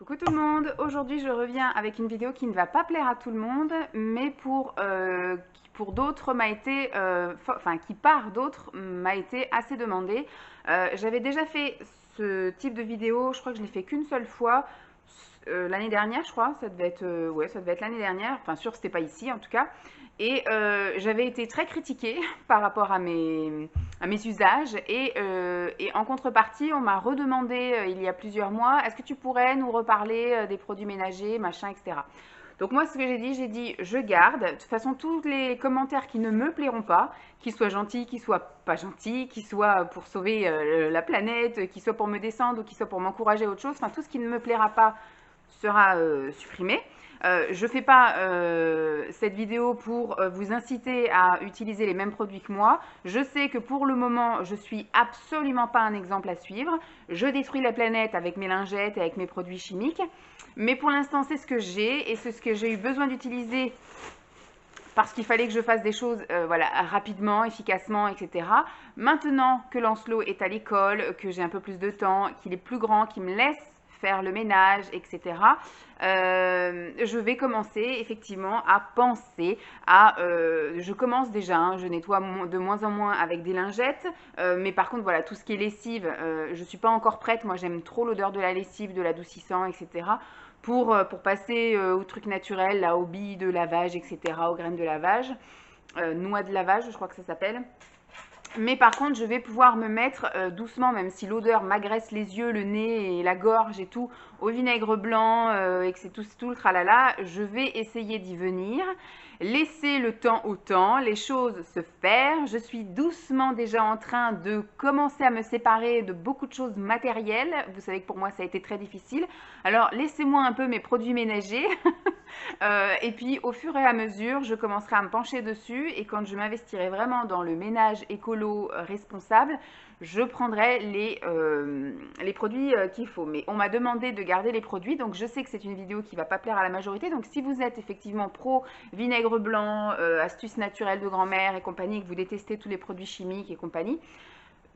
Coucou tout le monde, aujourd'hui je reviens avec une vidéo qui ne va pas plaire à tout le monde, mais qui pour d'autres m'a été, enfin qui par d'autres m'a été assez demandée. J'avais déjà fait ce type de vidéo, je crois que je l'ai fait qu'une seule fois, l'année dernière je crois, ça devait être, ouais, ça devait être l'année dernière, enfin sûr c'était pas ici en tout cas. Et j'avais été très critiquée par rapport à mes usages. Et en contrepartie, on m'a redemandé il y a plusieurs mois, est-ce que tu pourrais nous reparler des produits ménagers, machin, etc. Donc moi, ce que j'ai dit, je garde. De toute façon, tous les commentaires qui ne me plairont pas, qu'ils soient gentils, qu'ils soient pas gentils, qu'ils soient pour sauver la planète, qu'ils soient pour me descendre ou qu'ils soient pour m'encourager à autre chose, enfin tout ce qui ne me plaira pas sera supprimé. Je ne fais pas cette vidéo pour vous inciter à utiliser les mêmes produits que moi. Je sais que pour le moment, je ne suis absolument pas un exemple à suivre. Je détruis la planète avec mes lingettes et avec mes produits chimiques. Mais pour l'instant, c'est ce que j'ai et c'est ce que j'ai eu besoin d'utiliser parce qu'il fallait que je fasse des choses voilà, rapidement, efficacement, etc. Maintenant que Lancelot est à l'école, que j'ai un peu plus de temps, qu'il est plus grand, qu'il me laisse faire le ménage, etc., je vais commencer effectivement à penser à... je commence déjà, hein, je nettoie de moins en moins avec des lingettes, mais par contre, voilà, tout ce qui est lessive, je ne suis pas encore prête. Moi, j'aime trop l'odeur de la lessive, de l'adoucissant, etc., pour passer aux trucs naturels, là, aux billes de lavage, etc., aux graines de lavage, noix de lavage, je crois que ça s'appelle. Mais par contre, je vais pouvoir me mettre doucement, même si l'odeur m'agresse les yeux, le nez et la gorge et tout, au vinaigre blanc et que c'est tout le tralala, je vais essayer d'y venir. Laisser le temps au temps, les choses se faire. Je suis doucement déjà en train de commencer à me séparer de beaucoup de choses matérielles. Vous savez que pour moi, ça a été très difficile. Alors, laissez-moi un peu mes produits ménagers. Et puis, au fur et à mesure, je commencerai à me pencher dessus. Et quand je m'investirai vraiment dans le ménage écolo responsable, je prendrai les produits qu'il faut. Mais on m'a demandé de garder les produits, donc je sais que c'est une vidéo qui ne va pas plaire à la majorité. Donc si vous êtes effectivement pro vinaigre blanc, astuces naturelles de grand-mère et compagnie, et que vous détestez tous les produits chimiques et compagnie,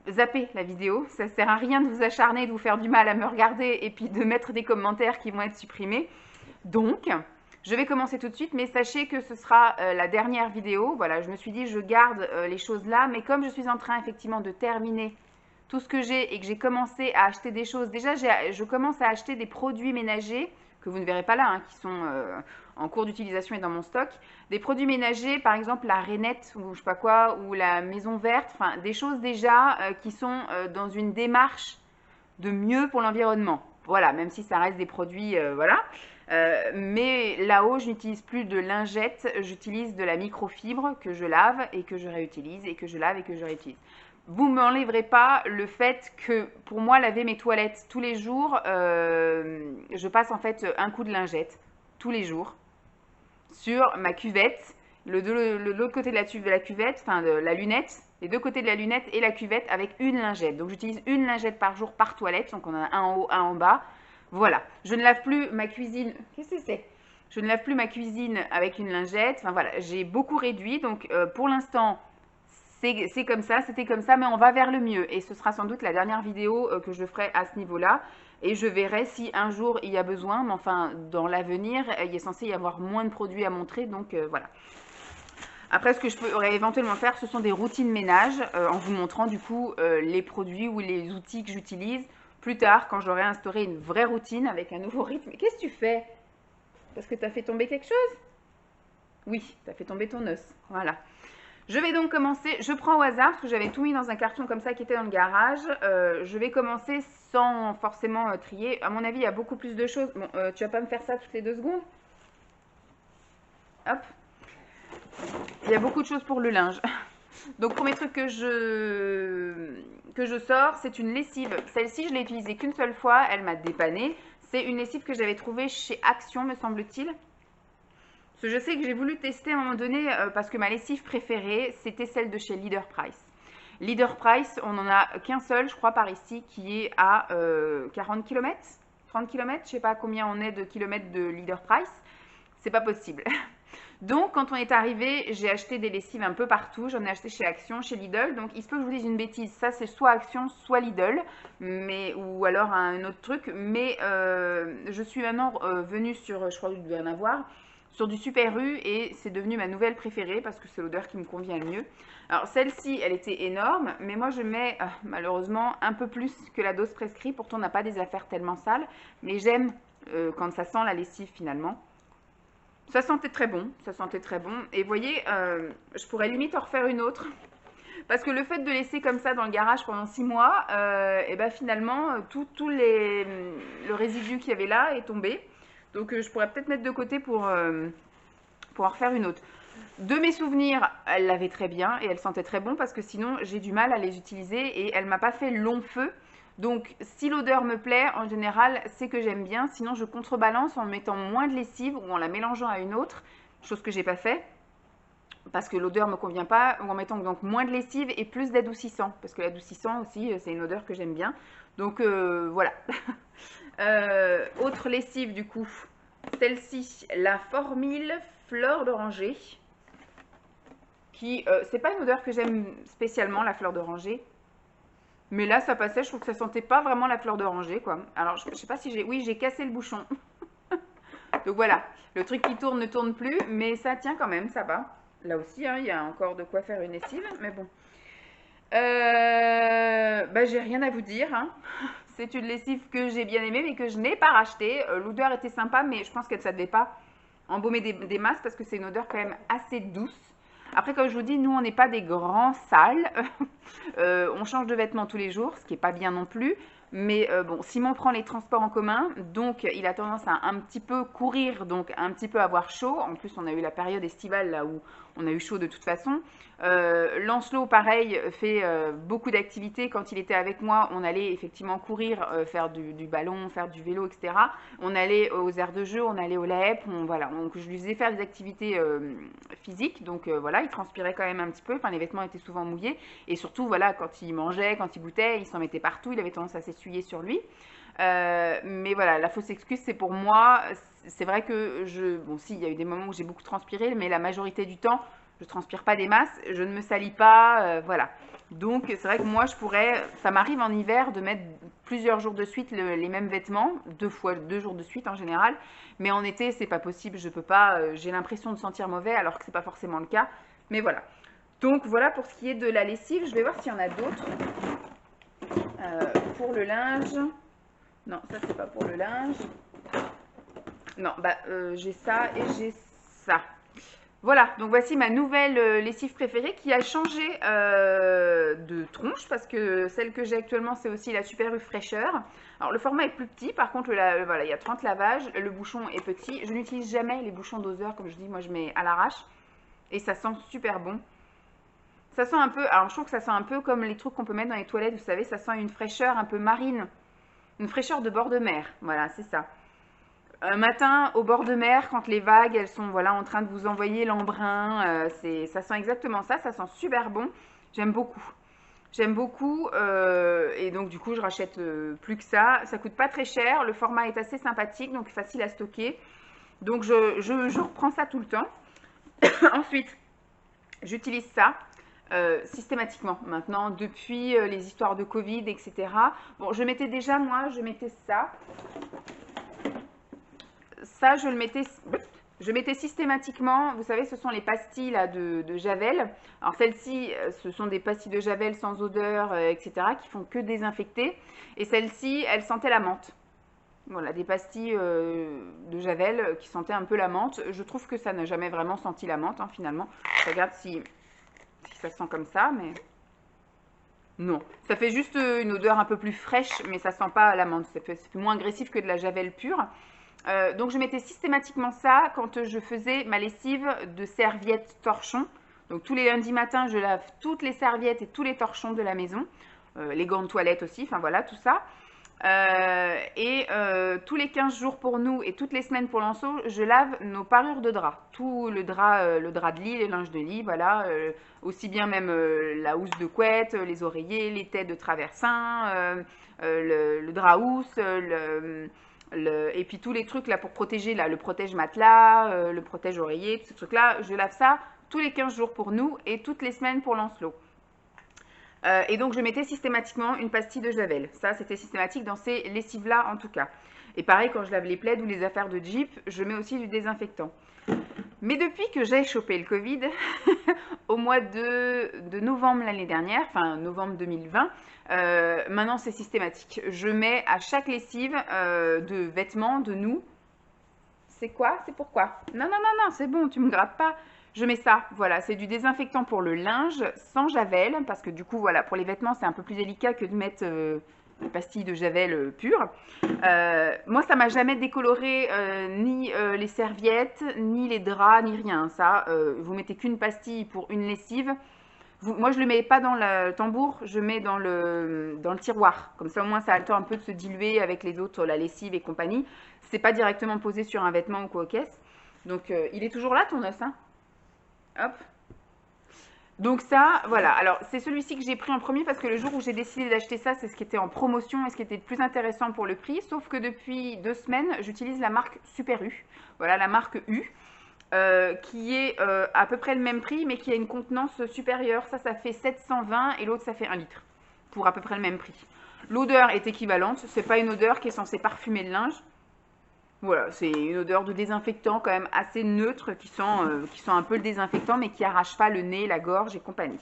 zappez la vidéo. Ça ne sert à rien de vous acharner, de vous faire du mal à me regarder et puis de mettre des commentaires qui vont être supprimés. Donc, je vais commencer tout de suite, mais sachez que ce sera la dernière vidéo. Voilà, je me suis dit, je garde les choses là, mais comme je suis en train effectivement de terminer tout ce que j'ai et que j'ai commencé à acheter des choses, déjà je commence à acheter des produits ménagers que vous ne verrez pas là, hein, qui sont en cours d'utilisation et dans mon stock. Des produits ménagers, par exemple la Rainette ou je sais pas quoi, ou la Maison Verte, enfin des choses déjà qui sont dans une démarche de mieux pour l'environnement. Voilà, même si ça reste des produits, voilà. Mais là-haut, je n'utilise plus de lingettes, j'utilise de la microfibre que je lave et que je réutilise et que je lave et que je réutilise. Vous ne m'enlèverez pas le fait que pour moi, laver mes toilettes tous les jours, je passe en fait un coup de lingette tous les jours sur ma cuvette, l'autre côté de la cuvette, enfin de la lunette, les deux côtés de la lunette et la cuvette avec une lingette. Donc j'utilise une lingette par jour par toilette, donc on en a un en haut, un en bas. Voilà, je ne lave plus ma cuisine. Qu'est-ce que c'est? Je ne lave plus ma cuisine avec une lingette. Enfin voilà, j'ai beaucoup réduit. Donc pour l'instant, c'est comme ça, c'était comme ça, mais on va vers le mieux. Et ce sera sans doute la dernière vidéo que je ferai à ce niveau-là. Et je verrai si un jour il y a besoin, mais enfin, dans l'avenir, il est censé y avoir moins de produits à montrer, donc voilà. Après, ce que je pourrais éventuellement faire, ce sont des routines ménage, en vous montrant du coup les produits ou les outils que j'utilise plus tard, quand j'aurai instauré une vraie routine avec un nouveau rythme. Qu'est-ce que tu fais? Parce que tu as fait tomber quelque chose? Oui, tu as fait tomber ton os, voilà. Je vais donc commencer, je prends au hasard, parce que j'avais tout mis dans un carton comme ça qui était dans le garage. Je vais commencer sans forcément trier. À mon avis, il y a beaucoup plus de choses. Bon, tu vas pas me faire ça toutes les 2 secondes? Hop. Il y a beaucoup de choses pour le linge. Donc, premier truc que je sors, c'est une lessive. Celle-ci, je l'ai utilisée qu'une seule fois, elle m'a dépanné. C'est une lessive que j'avais trouvée chez Action, me semble-t-il. Parce que je sais que j'ai voulu tester à un moment donné parce que ma lessive préférée, c'était celle de chez Leader Price. Leader Price, on n'en a qu'un seul, je crois, par ici, qui est à 40 km, 30 km, je ne sais pas combien on est de kilomètres de Leader Price. C'est pas possible. Donc, quand on est arrivé, j'ai acheté des lessives un peu partout. J'en ai acheté chez Action, chez Lidl. Donc, il se peut que je vous dise une bêtise. Ça, c'est soit Action, soit Lidl, ou alors un autre truc. Mais je suis maintenant venue sur, je crois qu'il doit y en avoir, sur du Super U et c'est devenu ma nouvelle préférée parce que c'est l'odeur qui me convient le mieux. Alors, celle-ci, elle était énorme, mais moi, je mets malheureusement un peu plus que la dose prescrite. Pourtant, on n'a pas des affaires tellement sales, mais j'aime quand ça sent la lessive finalement. Ça sentait très bon, ça sentait très bon. Et vous voyez, je pourrais limite en refaire une autre. Parce que le fait de laisser comme ça dans le garage pendant 6 mois, et ben finalement, le résidu qu'il y avait là est tombé. Donc je pourrais peut-être mettre de côté pour en refaire une autre. De mes souvenirs, elle l'avait très bien et elle sentait très bon parce que sinon j'ai du mal à les utiliser et elle m'a pas fait long feu. Donc si l'odeur me plaît, en général, c'est que j'aime bien. Sinon je contrebalance en mettant moins de lessive ou en la mélangeant à une autre, chose que j'ai pas fait parce que l'odeur me convient pas, ou en mettant donc moins de lessive et plus d'adoucissant parce que l'adoucissant aussi c'est une odeur que j'aime bien. Donc voilà. Autre lessive du coup, celle-ci, la Formule Fleur d'Oranger. Qui, c'est pas une odeur que j'aime spécialement, la fleur d'oranger. Mais là, ça passait, je trouve que ça sentait pas vraiment la fleur d'oranger, quoi. Alors, je sais pas si j'ai... Oui, j'ai cassé le bouchon. Donc voilà, le truc qui tourne ne tourne plus, mais ça tient quand même, ça va. Là aussi, hein, il y a encore de quoi faire une lessive, mais bon. Bah, j'ai rien à vous dire, hein. C'est une lessive que j'ai bien aimée, mais que je n'ai pas rachetée. L'odeur était sympa, mais je pense que ça ne devait pas embaumer des masses, parce que c'est une odeur quand même assez douce. Après, comme je vous dis, nous, on n'est pas des grands sales. On change de vêtements tous les jours, ce qui n'est pas bien non plus. Mais bon, Simon prend les transports en commun, donc il a tendance à un petit peu courir, donc un petit peu avoir chaud. En plus, on a eu la période estivale là où on a eu chaud de toute façon. Lancelot, pareil, fait beaucoup d'activités. Quand il était avec moi, on allait effectivement courir, faire du ballon, faire du vélo, etc. On allait aux aires de jeu, on allait au LAEP, voilà. Donc, je lui faisais faire des activités physiques, donc voilà, il transpirait quand même un petit peu. Enfin, les vêtements étaient souvent mouillés. Et surtout, voilà, quand il mangeait, quand il goûtait, il s'en mettait partout. Il avait tendance à s'essuyer sur lui. Mais voilà, la fausse excuse, c'est pour moi. C'est vrai que bon, si, il y a eu des moments où j'ai beaucoup transpiré, mais la majorité du temps, je transpire pas des masses, je ne me salis pas, voilà. Donc, c'est vrai que moi, ça m'arrive en hiver de mettre plusieurs jours de suite les mêmes vêtements, 2 jours de suite en général. Mais en été, c'est pas possible, je peux pas, j'ai l'impression de sentir mauvais alors que c'est pas forcément le cas. Mais voilà. Donc, voilà pour ce qui est de la lessive. Je vais voir s'il y en a d'autres. Pour le linge, non, ça c'est pas pour le linge. Non, bah j'ai ça et j'ai ça. Voilà, donc voici ma nouvelle lessive préférée qui a changé de tronche parce que celle que j'ai actuellement c'est aussi la Super U Fraîcheur. Alors le format est plus petit, par contre voilà, il y a 30 lavages, le bouchon est petit. Je n'utilise jamais les bouchons doseurs comme je dis, moi je mets à l'arrache et ça sent super bon. Ça sent un peu, alors je trouve que ça sent un peu comme les trucs qu'on peut mettre dans les toilettes, vous savez, ça sent une fraîcheur un peu marine, une fraîcheur de bord de mer, voilà, c'est ça. Un matin au bord de mer, quand les vagues, elles sont voilà, en train de vous envoyer l'embrun, ça sent exactement ça, ça sent super bon, j'aime beaucoup. J'aime beaucoup et donc du coup je rachète plus que ça. Ça coûte pas très cher, le format est assez sympathique, donc facile à stocker. Donc je reprends ça tout le temps. Ensuite, j'utilise ça. Systématiquement maintenant depuis les histoires de Covid, etc. Bon, je mettais déjà, moi, je mettais ça. Ça, je mettais systématiquement. Vous savez, ce sont les pastilles là, de Javel. Alors, celles-ci, ce sont des pastilles de Javel sans odeur, etc., qui font que désinfecter. Et celle-ci, elle sentait la menthe. Voilà, des pastilles de Javel qui sentaient un peu la menthe. Je trouve que ça n'a jamais vraiment senti la menthe, hein, finalement. Je regarde si ça sent comme ça, mais non. Ça fait juste une odeur un peu plus fraîche, mais ça sent pas la menthe. Ça fait moins agressif que de la Javel pure. Donc je mettais systématiquement ça quand je faisais ma lessive de serviettes torchons. Donc tous les lundis matins, je lave toutes les serviettes et tous les torchons de la maison. Les gants de toilette aussi, enfin voilà, tout ça. Tous les 15 jours pour nous et toutes les semaines pour Lanceau, je lave nos parures de drap. Tout le drap de lit, les linges de lit, voilà. Aussi bien même la housse de couette, les oreillers, les têtes de traversin, le drap housse, Et puis tous les trucs là pour protéger, là, le protège-matelas, le protège-oreiller, tous ces trucs-là, je lave ça tous les 15 jours pour nous et toutes les semaines pour Lancelot. Et donc je mettais systématiquement une pastille de Javel. Ça, c'était systématique dans ces lessives-là en tout cas. Et pareil, quand je lave les plaids ou les affaires de Jeep, je mets aussi du désinfectant. Mais depuis que j'ai chopé le Covid, au mois de novembre l'année dernière, enfin novembre 2020, maintenant c'est systématique. Je mets à chaque lessive de vêtements de nous. C'est quoi? C'est pourquoi? Non, non, non, non, c'est bon, tu me grattes pas. Je mets ça, voilà, c'est du désinfectant pour le linge, sans Javel, parce que du coup, voilà, pour les vêtements, c'est un peu plus délicat que de mettre une pastille de Javel pure. Moi, ça m'a jamais décoloré ni les serviettes, ni les draps, ni rien. Ça, vous mettez qu'une pastille pour une lessive. Moi, je le mets pas dans le tambour, je mets dans le tiroir. Comme ça, au moins, ça a le temps un peu de se diluer avec les autres, la lessive et compagnie. C'est pas directement posé sur un vêtement ou quoi aux caisses. Donc, il est toujours là, ton os, hein? Hop. Donc ça, voilà. Alors, c'est celui-ci que j'ai pris en premier parce que le jour où j'ai décidé d'acheter ça, c'est ce qui était en promotion et ce qui était le plus intéressant pour le prix. Sauf que depuis 2 semaines, j'utilise la marque Super U. Voilà, la marque U. Qui est à peu près le même prix, mais qui a une contenance supérieure. Ça fait 720 et l'autre, ça fait 1 litre. Pour à peu près le même prix. L'odeur est équivalente. C'est pas une odeur qui est censée parfumer le linge. Voilà, c'est une odeur de désinfectant quand même assez neutre qui sent un peu le désinfectant mais qui arrache pas le nez, la gorge et compagnie.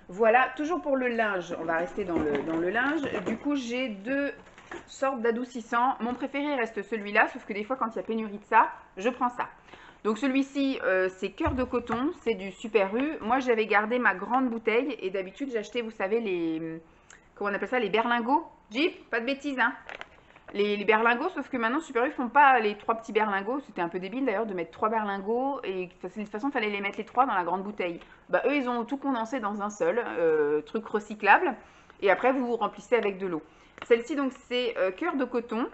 Voilà, toujours pour le linge, on va rester dans le linge. Du coup, j'ai 2 sortes d'adoucissants. Mon préféré reste celui-là, sauf que des fois quand il y a pénurie de ça, je prends ça. Donc celui-ci, c'est cœur de coton, c'est du Super U. Moi, j'avais gardé ma grande bouteille et d'habitude, j'achetais, vous savez, les... Comment on appelle ça? Les berlingots. Jeep, pas de bêtises, hein. Les berlingots, sauf que maintenant Super U font pas les 3 petits berlingots. C'était un peu débile d'ailleurs de mettre 3 berlingots et de toute façon il fallait les mettre les 3 dans la grande bouteille. Bah eux ils ont tout condensé dans un seul truc recyclable et après vous remplissez avec de l'eau. Celle-ci donc c'est cœur de coton.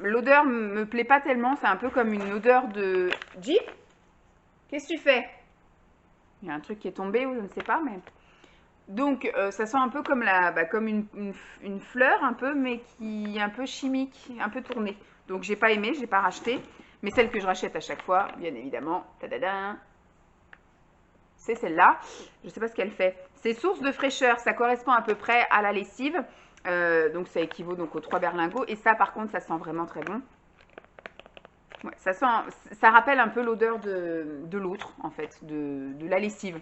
L'odeur me plaît pas tellement, c'est un peu comme une odeur de Jeep. Qu'est-ce que tu fais? Il y a un truc qui est tombé ou je ne sais pas mais... Donc, ça sent un peu comme, comme une fleur, un peu, mais qui est un peu chimique, un peu tournée. Donc, j'ai pas aimé, j'ai pas racheté. Mais celle que je rachète à chaque fois, bien évidemment, tadadin, c'est celle-là. Je sais pas ce qu'elle fait. C'est source de fraîcheur, ça correspond à peu près à la lessive. Donc, ça équivaut donc aux 3 berlingots. Et ça, par contre, ça sent vraiment très bon. Ouais, ça rappelle un peu l'odeur de l'autre, en fait, de la lessive.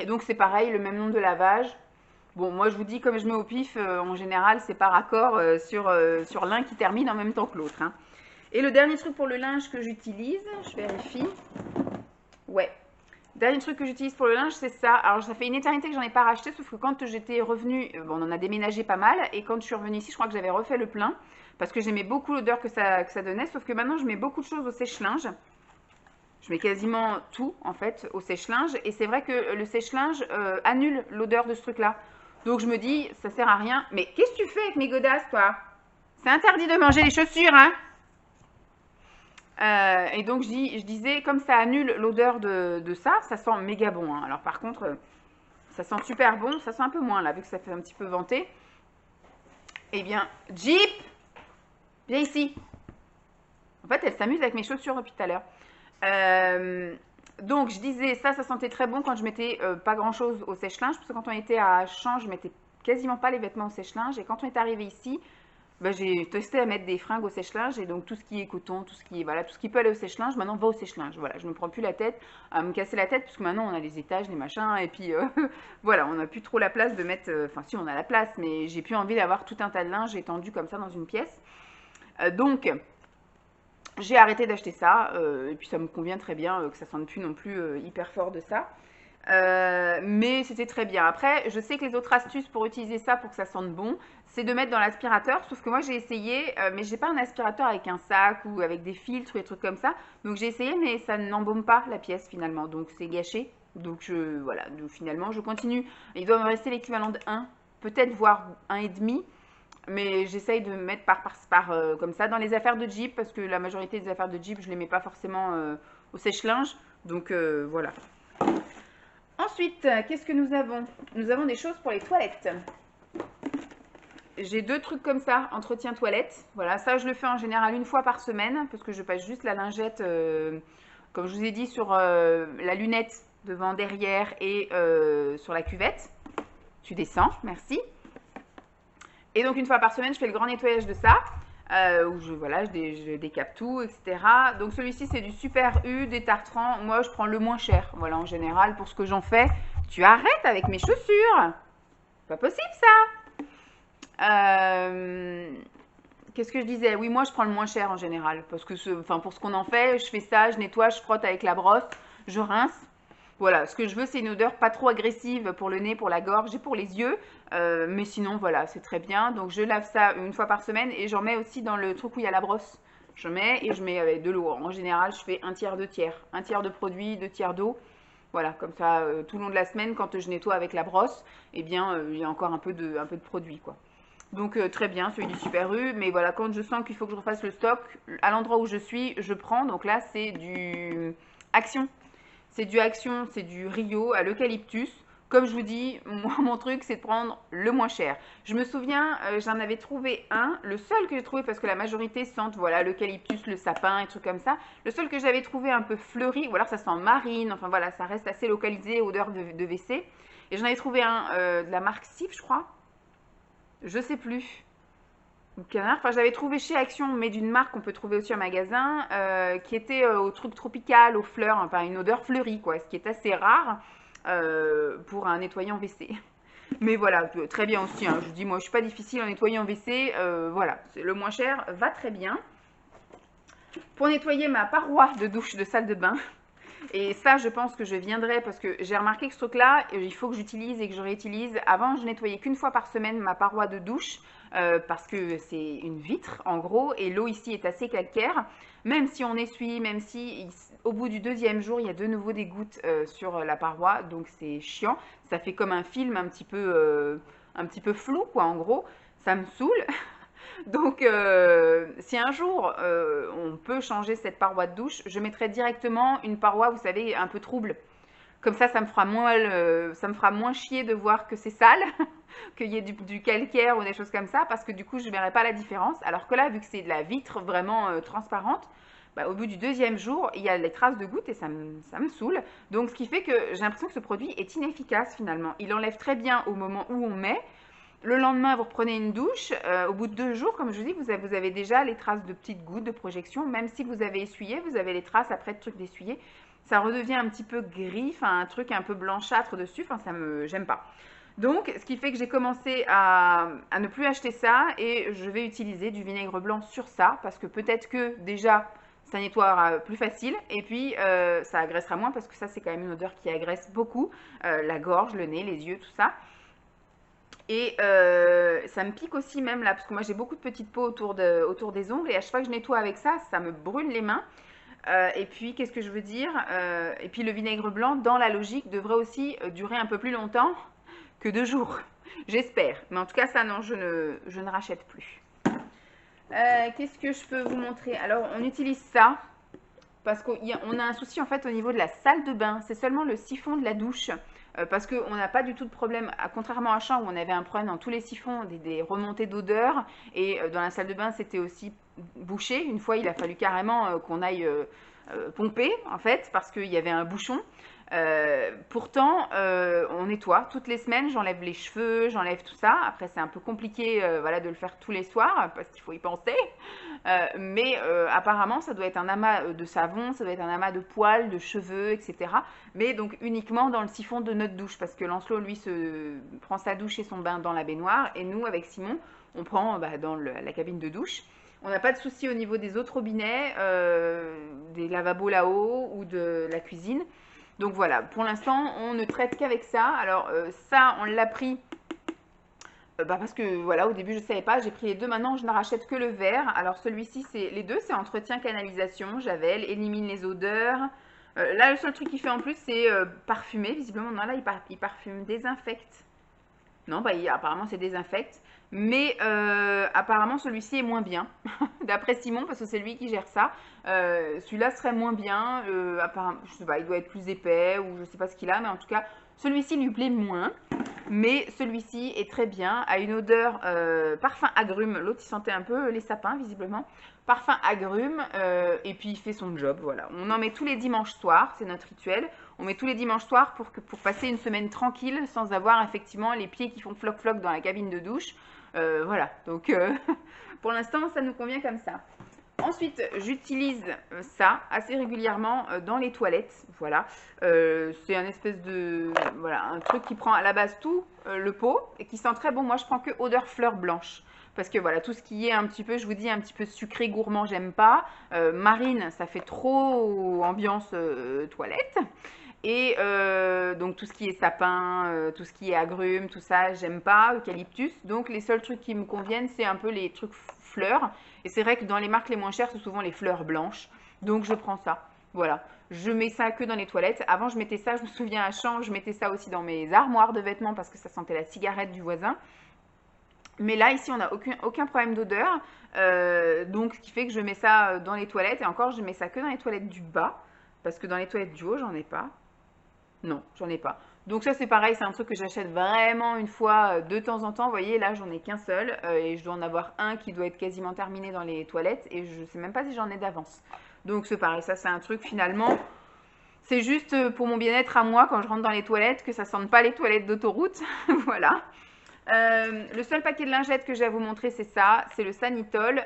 Et donc c'est pareil, le même nombre de lavage. Bon, moi je vous dis, comme je mets au pif, en général, c'est par accord sur l'un qui termine en même temps que l'autre. Hein. Et le dernier truc pour le linge que j'utilise, je vérifie. Ouais. Dernier truc que j'utilise pour le linge, c'est ça. Alors ça fait une éternité que j'en ai pas racheté, sauf que quand j'étais revenue, bon, on en a déménagé pas mal. Et quand je suis revenue ici, je crois que j'avais refait le plein. Parce que j'aimais beaucoup l'odeur que ça donnait. Sauf que maintenant, je mets beaucoup de choses au sèche-linge. Je mets quasiment tout, en fait, au sèche-linge. Et c'est vrai que le sèche-linge annule l'odeur de ce truc-là. Donc je me dis, ça sert à rien. Mais qu'est-ce que tu fais avec mes godasses, toi? C'est interdit de manger les chaussures, hein? Et donc je disais, comme ça annule l'odeur de ça, ça sent méga bon. Hein. Alors par contre, ça sent super bon. Ça sent un peu moins, là, vu que ça fait un petit peu vanter. Eh bien, Jeep, viens ici. En fait, elle s'amuse avec mes chaussures depuis tout à l'heure. Donc je disais, ça sentait très bon quand je mettais pas grand chose au sèche-linge, parce que quand on était à Champs, je mettais quasiment pas les vêtements au sèche-linge, et quand on est arrivé ici, bah, j'ai testé à mettre des fringues au sèche-linge, et donc tout ce qui est coton, tout ce qui est, voilà, tout ce qui peut aller au sèche-linge, maintenant va au sèche-linge. Voilà, je me prends plus la tête à me casser la tête, parce que maintenant on a les étages, les machins, et puis voilà, on n'a plus trop la place de mettre, enfin si on a la place, mais j'ai plus envie d'avoir tout un tas de linge étendu comme ça dans une pièce. Donc j'ai arrêté d'acheter ça, et puis ça me convient très bien, que ça sente plus non plus hyper fort de ça. Mais c'était très bien. Après, je sais que les autres astuces pour utiliser ça pour que ça sente bon, c'est de mettre dans l'aspirateur. Sauf que moi j'ai essayé, mais j'ai pas un aspirateur avec un sac ou avec des filtres ou des trucs comme ça. Donc j'ai essayé, mais ça n'embaume pas la pièce finalement. Donc c'est gâché. Donc voilà, donc, finalement je continue. Il doit me rester l'équivalent de 1, peut-être voire 1,5. Mais j'essaye de mettre comme ça dans les affaires de Jeep, parce que la majorité des affaires de Jeep, je ne les mets pas forcément au sèche-linge. Donc voilà. Ensuite, qu'est-ce que nous avons? Nous avons des choses pour les toilettes. j'ai 2 trucs comme ça, entretien toilette. Voilà, ça je le fais en général une fois par semaine parce que je passe juste la lingette, comme je vous ai dit, sur la lunette devant, derrière et sur la cuvette. Tu descends, merci. Et donc une fois par semaine, je fais le grand nettoyage de ça. Où voilà, je décape tout, etc. Donc celui-ci, c'est du Super U, des Tartrans. Moi, je prends le moins cher. Voilà, en général, pour ce que j'en fais. Tu arrêtes avec mes chaussures. Pas possible, ça. Qu'est-ce que je disais? Oui, moi, je prends le moins cher en général. Parce que, pour ce qu'on en fait, je fais ça, je nettoie, je frotte avec la brosse, je rince. Voilà, ce que je veux, c'est une odeur pas trop agressive pour le nez, pour la gorge et pour les yeux. Mais sinon, voilà, c'est très bien. Donc, je lave ça une fois par semaine et j'en mets aussi dans le truc où il y a la brosse. Je mets et je mets avec de l'eau. En général, je fais un tiers, 2 tiers. Un tiers de produit, 2 tiers d'eau. Voilà, comme ça, tout le long de la semaine, quand je nettoie avec la brosse, eh bien, il y a encore un peu de produit, quoi. Donc, très bien, celui du Super U. Mais voilà, quand je sens qu'il faut que je refasse le stock, à l'endroit où je suis, je prends. Donc là, c'est du Action. C'est du Action, c'est du Rio à l'eucalyptus. Comme je vous dis, moi, mon truc, c'est de prendre le moins cher. Je me souviens, j'en avais trouvé un, le seul que j'ai trouvé, parce que la majorité sentent, voilà, l'eucalyptus, le sapin, et trucs comme ça. Le seul que j'avais trouvé un peu fleuri, ou alors ça sent marine, enfin voilà, ça reste assez localisé, odeur de WC. Et j'en avais trouvé un de la marque Sif, je crois. Je sais plus. Canard. Enfin, j'avais trouvé chez Action, mais d'une marque qu'on peut trouver aussi en magasin, qui était au truc tropical, aux fleurs, enfin une odeur fleurie, quoi, ce qui est assez rare pour un nettoyant WC. Mais voilà, très bien aussi. Hein. Je vous dis, moi, je suis pas difficile en nettoyant WC. Voilà, le moins cher va très bien. Pour nettoyer ma paroi de douche de salle de bain, et ça, je pense que je viendrai parce que j'ai remarqué que ce truc-là, il faut que j'utilise et que je réutilise. Avant, je nettoyais qu'une fois par semaine ma paroi de douche parce que c'est une vitre en gros et l'eau ici est assez calcaire. Même si on essuie, même si au bout du 2e jour, il y a de nouveau des gouttes sur la paroi, donc c'est chiant. Ça fait comme un film un petit peu flou, quoi, en gros. Ça me saoule. Donc, si un jour on peut changer cette paroi de douche, je mettrai directement une paroi, vous savez, un peu trouble. Comme ça me fera moins chier de voir que c'est sale, qu'il y ait du calcaire ou des choses comme ça, parce que du coup, je ne verrai pas la différence. Alors que là, vu que c'est de la vitre vraiment transparente, bah, au bout du 2e jour, il y a les traces de gouttes et ça me saoule. Donc, ce qui fait que j'ai l'impression que ce produit est inefficace finalement. Il enlève très bien au moment où on met. Le lendemain, vous reprenez une douche. Au bout de 2 jours, comme je vous dis, vous avez déjà les traces de petites gouttes de projection. Même si vous avez essuyé, vous avez les traces après de trucs d'essuyer. Ça redevient un petit peu gris, un truc un peu blanchâtre dessus. J'aime pas. Donc, ce qui fait que j'ai commencé à ne plus acheter ça et je vais utiliser du vinaigre blanc sur ça parce que peut-être que déjà, ça nettoiera plus facile et puis ça agressera moins parce que ça, c'est quand même une odeur qui agresse beaucoup. La gorge, le nez, les yeux, tout ça. Et ça me pique aussi même là, parce que moi j'ai beaucoup de petites peaux autour des ongles et à chaque fois que je nettoie avec ça, ça me brûle les mains. Et puis, qu'est-ce que je veux dire? Et puis le vinaigre blanc, dans la logique, devrait aussi durer un peu plus longtemps que 2 jours. J'espère. Mais en tout cas, ça non, je ne rachète plus. Qu'est-ce que je peux vous montrer? Alors, on utilise ça parce qu'on a un souci en fait au niveau de la salle de bain. C'est seulement le siphon de la douche. Parce qu'on n'a pas du tout de problème, contrairement à Champ où on avait un problème dans tous les siphons, des remontées d'odeur. Et dans la salle de bain, c'était aussi bouché. Une fois, il a fallu carrément qu'on aille pomper, en fait, parce qu'il y avait un bouchon. Pourtant, on nettoie toutes les semaines, j'enlève les cheveux, j'enlève tout ça. Après, c'est un peu compliqué voilà, de le faire tous les soirs parce qu'il faut y penser. Mais apparemment, ça doit être un amas de savon, ça doit être un amas de poils, de cheveux, etc. Mais donc uniquement dans le siphon de notre douche parce que Lancelot, lui, prend sa douche et son bain dans la baignoire. Et nous, avec Simon, on prend dans la cabine de douche. On n'a pas de souci au niveau des autres robinets, des lavabos là-haut ou de la cuisine. Donc voilà, pour l'instant, on ne traite qu'avec ça. Alors ça, on l'a pris parce que voilà, au début, je ne savais pas. J'ai pris les deux. Maintenant, je ne rachète que le vert. Alors celui-ci, les deux, c'est entretien canalisation, javel, élimine les odeurs. Là, le seul truc qu'il fait en plus, c'est parfumer. Visiblement, non, là, il parfume, désinfecte. Non, apparemment, c'est désinfecte. Mais apparemment, celui-ci est moins bien, d'après Simon, parce que c'est lui qui gère ça. Celui-là serait moins bien. Apparemment, je sais pas, il doit être plus épais ou je sais pas ce qu'il a, mais en tout cas, celui-ci lui plaît moins. Mais celui-ci est très bien, a une odeur parfum agrumes. L'autre, il sentait un peu les sapins, visiblement. Parfum agrumes, et puis il fait son job, voilà. On en met tous les dimanches soirs, c'est notre rituel. On met tous les dimanches soirs pour passer une semaine tranquille, sans avoir effectivement les pieds qui font floc-floc dans la cabine de douche. Voilà, donc pour l'instant, ça nous convient comme ça. Ensuite, j'utilise ça assez régulièrement dans les toilettes. Voilà, c'est un espèce de voilà un truc qui prend à la base tout le pot et qui sent très bon. Moi, je prends que odeur fleur blanche parce que voilà tout ce qui est un petit peu, je vous dis un petit peu sucré gourmand, j'aime pas. Marine, ça fait trop ambiance toilette. Et donc tout ce qui est sapin, tout ce qui est agrumes, tout ça, j'aime pas, eucalyptus. Donc les seuls trucs qui me conviennent, c'est un peu les trucs fleurs. Et c'est vrai que dans les marques les moins chères, c'est souvent les fleurs blanches. Donc je prends ça. Voilà. Je mets ça que dans les toilettes. Avant, je mettais ça, je me souviens à Champs, je mettais ça aussi dans mes armoires de vêtements parce que ça sentait la cigarette du voisin. Mais là, ici, on n'a aucun problème d'odeur. Donc, ce qui fait que je mets ça dans les toilettes. Et encore, je mets ça que dans les toilettes du bas. Parce que dans les toilettes du haut, j'en ai pas. Non, j'en ai pas. Donc ça c'est pareil, c'est un truc que j'achète vraiment une fois de temps en temps. Vous voyez, là j'en ai qu'un seul et je dois en avoir un qui doit être quasiment terminé dans les toilettes et je sais même pas si j'en ai d'avance. Donc c'est pareil, ça c'est un truc finalement, c'est juste pour mon bien-être à moi quand je rentre dans les toilettes, que ça sente pas les toilettes d'autoroute. Voilà. Le seul paquet de lingettes que j'ai à vous montrer c'est ça, c'est le Sanitol.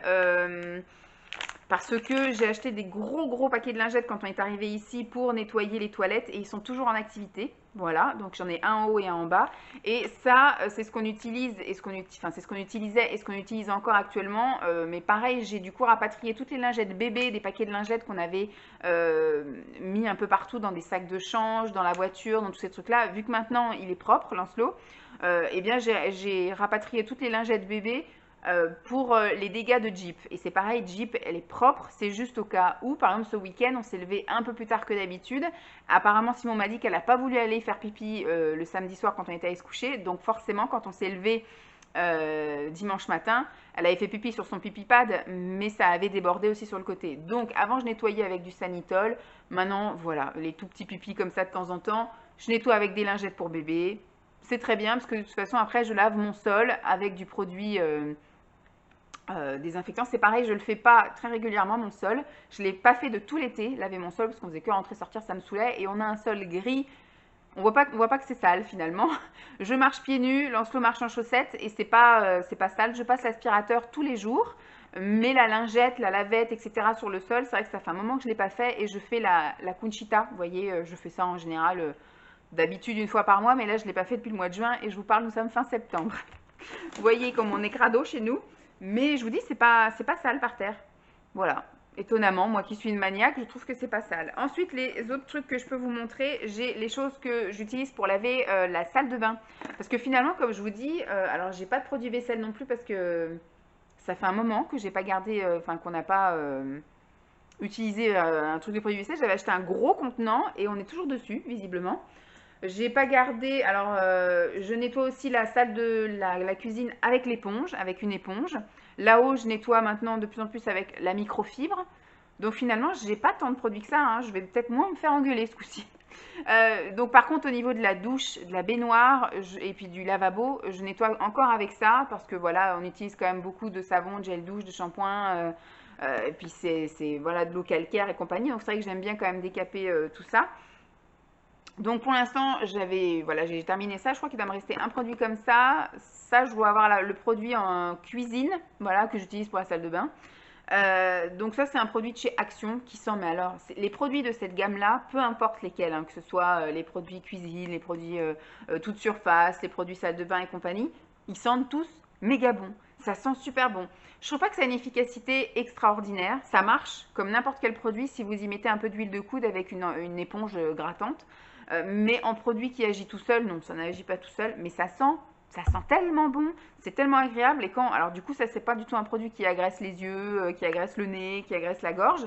Parce que j'ai acheté des gros paquets de lingettes quand on est arrivé ici pour nettoyer les toilettes et ils sont toujours en activité. Voilà, donc j'en ai un en haut et un en bas. Et ça, c'est ce qu'on utilise et c'est ce qu'on utilisait et ce qu'on utilise encore actuellement. Mais pareil, j'ai du coup rapatrié toutes les lingettes bébés, des paquets de lingettes qu'on avait mis un peu partout dans des sacs de change, dans la voiture, dans tous ces trucs-là. Vu que maintenant il est propre, Lancelot, eh bien j'ai rapatrié toutes les lingettes bébés pour les dégâts de Jeep. Et c'est pareil, Jeep, elle est propre, c'est juste au cas où, par exemple, ce week-end, on s'est levé un peu plus tard que d'habitude. Apparemment, Simon m'a dit qu'elle n'a pas voulu aller faire pipi le samedi soir quand on était allé se coucher. Donc forcément, quand on s'est levé dimanche matin, elle avait fait pipi sur son pipi pad, mais ça avait débordé aussi sur le côté. Donc avant, je nettoyais avec du Sanitol. Maintenant, voilà, les tout petits pipis comme ça de temps en temps, je nettoie avec des lingettes pour bébé. C'est très bien parce que de toute façon, après, je lave mon sol avec du produit désinfectant. C'est pareil, je le fais pas très régulièrement mon sol. Je l'ai pas fait de tout l'été, laver mon sol, parce qu'on faisait que rentrer sortir, ça me saoulait. Et on a un sol gris. On voit pas que c'est sale finalement. Je marche pieds nus, Lancelot marche en chaussettes et c'est pas sale. Je passe l'aspirateur tous les jours. Mais la lingette, la lavette, etc. sur le sol, c'est vrai que ça fait un moment que je ne l'ai pas fait et je fais la Conchita. Vous voyez, je fais ça en général d'habitude une fois par mois, mais là je ne l'ai pas fait depuis le mois de juin et je vous parle, nous sommes fin septembre. Vous voyez comme on est crado chez nous. Mais je vous dis, c'est pas sale par terre. Voilà. Étonnamment, moi qui suis une maniaque, je trouve que c'est pas sale. Ensuite, les autres trucs que je peux vous montrer, j'ai les choses que j'utilise pour laver la salle de bain. Parce que finalement, comme je vous dis, alors j'ai pas de produit vaisselle non plus parce que ça fait un moment que j'ai pas gardé, enfin qu'on n'a pas utilisé un truc de produit vaisselle. J'avais acheté un gros contenant et on est toujours dessus, visiblement. J'ai pas gardé. Alors, je nettoie aussi la salle de la cuisine avec l'éponge, avec une éponge. Là-haut, je nettoie maintenant de plus en plus avec la microfibre. Donc finalement, j'ai pas tant de produits que ça, hein. Je vais peut-être moins me faire engueuler ce coup-ci. Donc par contre, au niveau de la douche, de la baignoire et puis du lavabo, je nettoie encore avec ça parce que voilà, on utilise quand même beaucoup de savon, de gel douche, de shampoing. Et puis c'est voilà, de l'eau calcaire et compagnie. Donc c'est vrai que j'aime bien quand même décaper tout ça. Donc pour l'instant, voilà, j'ai terminé ça. Je crois qu'il va me rester un produit comme ça. Ça, je dois avoir le produit en cuisine, voilà, que j'utilise pour la salle de bain. Donc ça, c'est un produit de chez Action qui sent, mais alors, les produits de cette gamme-là, peu importe lesquels, hein, que ce soit les produits cuisine, les produits toute surface, les produits salle de bain et compagnie, ils sentent tous méga bons. Ça sent super bon. Je trouve pas que ça a une efficacité extraordinaire. Ça marche comme n'importe quel produit si vous y mettez un peu d'huile de coude avec une éponge grattante. Mais en produit qui agit tout seul, non, ça n'agit pas tout seul, mais ça sent tellement bon, c'est tellement agréable. Et quand, alors du coup, ça c'est pas du tout un produit qui agresse les yeux, qui agresse le nez, qui agresse la gorge.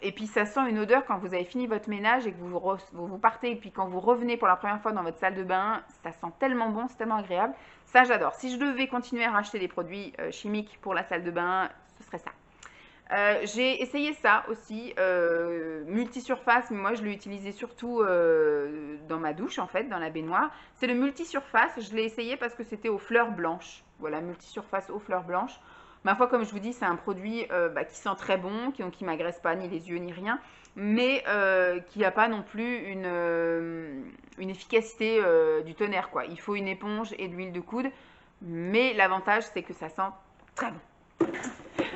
Et puis ça sent une odeur quand vous avez fini votre ménage et que vous partez, et puis quand vous revenez pour la première fois dans votre salle de bain, ça sent tellement bon, c'est tellement agréable. Ça j'adore. Si je devais continuer à racheter des produits chimiques pour la salle de bain, ce serait ça. J'ai essayé ça aussi, multisurface, mais moi je l'ai utilisé surtout dans ma douche en fait, dans la baignoire. C'est le multisurface, je l'ai essayé parce que c'était aux fleurs blanches. Voilà, multisurface aux fleurs blanches. Ma foi, comme je vous dis, c'est un produit qui sent très bon, qui m'agresse pas ni les yeux ni rien, mais qui n'a pas non plus une efficacité du tonnerre, quoi. Il faut une éponge et de l'huile de coude, mais l'avantage c'est que ça sent très bon.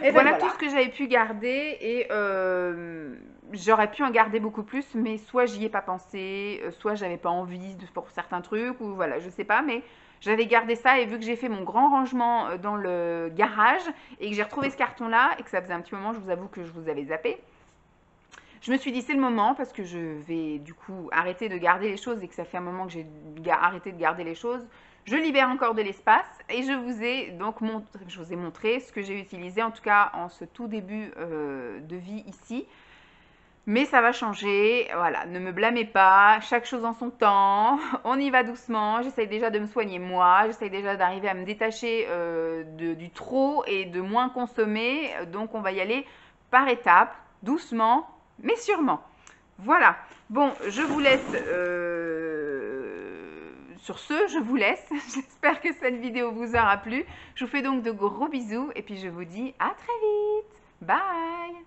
Et voilà, tout ce que j'avais pu garder et j'aurais pu en garder beaucoup plus, mais soit j'y ai pas pensé, soit j'avais pas envie pour certains trucs, ou voilà, je sais pas, mais j'avais gardé ça et vu que j'ai fait mon grand rangement dans le garage et que j'ai retrouvé ce carton-là et que ça faisait un petit moment, je vous avoue que je vous avais zappé, je me suis dit c'est le moment parce que je vais du coup arrêter de garder les choses et que ça fait un moment que j'ai arrêté de garder les choses. Je libère encore de l'espace et je vous ai donc montré ce que j'ai utilisé en tout cas en ce tout début de vie ici. Mais ça va changer, voilà, ne me blâmez pas, chaque chose en son temps, on y va doucement, j'essaye déjà de me soigner moi, j'essaye déjà d'arriver à me détacher du trop et de moins consommer, donc on va y aller par étapes, doucement, mais sûrement. Voilà, bon, je vous laisse, sur ce, je vous laisse, j'espère que cette vidéo vous aura plu, je vous fais donc de gros bisous et puis je vous dis à très vite, bye.